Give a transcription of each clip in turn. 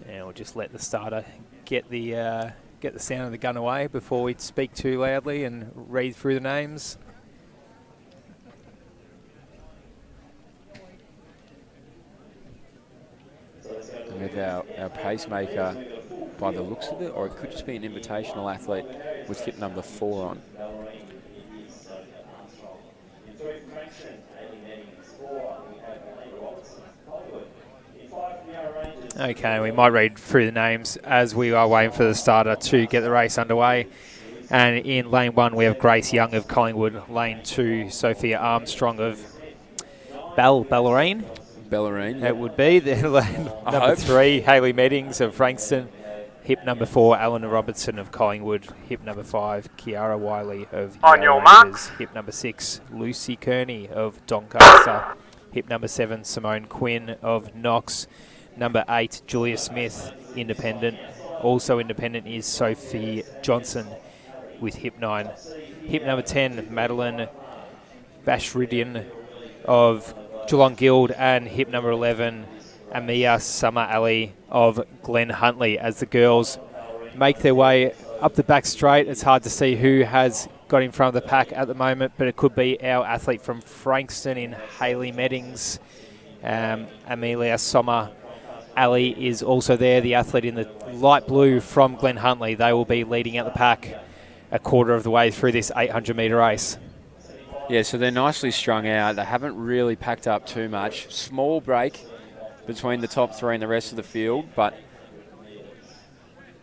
Now we'll just let the starter get the sound of the gun away before we speak too loudly and read through the names. With our pacemaker, by the looks of it, or it could just be an invitational athlete with hip number 4 on. Okay, we might read through the names as we are waiting for the starter to get the race underway. And in lane 1, we have Grace Young of Collingwood. Lane 2, Sophia Armstrong of Bellarine. Bellarine, It would be. Then lane number 3, Hayley Meddings of Frankston. Hip number 4, Eleanor Robertson of Collingwood. Hip number 5, Kiara Wiley of On your marks. Hip number 6, Lucy Kearney of Doncaster. Hip number 7, Simone Quinn of Knox. Number 8, Julia Smith, independent. Also independent is Sophie Johnson with hip 9. Hip number 10, Madeline Bashridian of Geelong Guild, and hip number 11, Amia Summer Ali of Glen Huntley. As the girls make their way up the back straight, it's hard to see who has got in front of the pack at the moment, but it could be our athlete from Frankston in Hayley Meddings. Amelia Sommer Ali is also there, the athlete in the light blue from Glen Huntley. They will be leading out the pack a quarter of the way through this 800-metre race. Yeah, so they're nicely strung out. They haven't really packed up too much. Small break between the top 3 and the rest of the field, but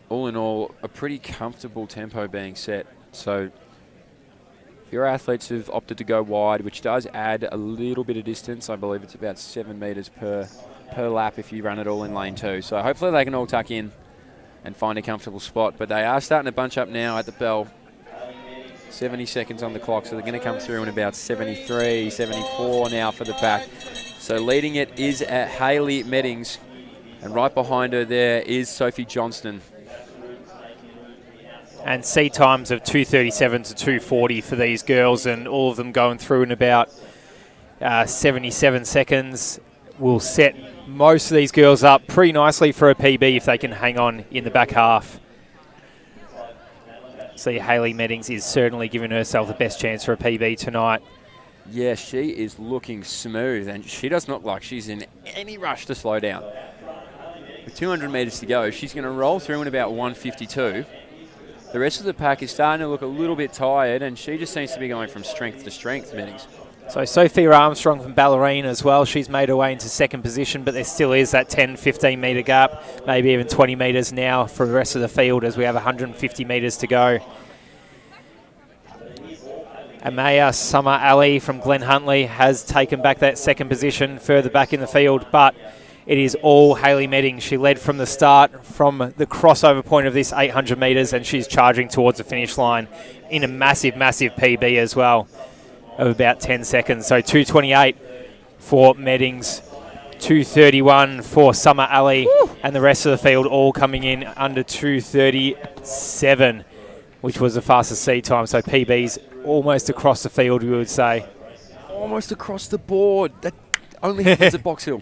all in all, a pretty comfortable tempo being set. So your athletes have opted to go wide, which does add a little bit of distance. I believe it's about 7 metres per lap if you run it all in lane 2. So hopefully they can all tuck in and find a comfortable spot. But they are starting to bunch up now at the bell. 70 seconds on the clock, so they're going to come through in about 73, 74 now for the pack. So leading it is at Hayley Meddings, and right behind her there is Sophie Johnston. And C times of 2:37 to 2:40 for these girls, and all of them going through in about 77 seconds. Will set most of these girls up pretty nicely for a PB if they can hang on in the back half. So Hayley Meddings is certainly giving herself the best chance for a PB tonight. Yeah, she is looking smooth, and she does not look like she's in any rush to slow down. With 200 metres to go, she's going to roll through in about 1:52. The rest of the pack is starting to look a little bit tired, and she just seems to be going from strength to strength, Meddings. So Sophia Armstrong from Bellarine as well. She's made her way into second position, but there still is that 10, 15 metre gap, maybe even 20 metres now for the rest of the field as we have 150 metres to go. Amaya Summer Ali from Glen Huntley has taken back that second position further back in the field, but it is all Hayley Meddings. She led from the start, from the crossover point of this 800 metres, and she's charging towards the finish line in a massive, massive PB as well of about 10 seconds. So 2:28 for Meddings, 2:31 for Summer Ali, and the rest of the field all coming in under 2:37, which was the fastest C time. So PBs almost across the field, we would say. Almost across the board. That only happens at Box Hill.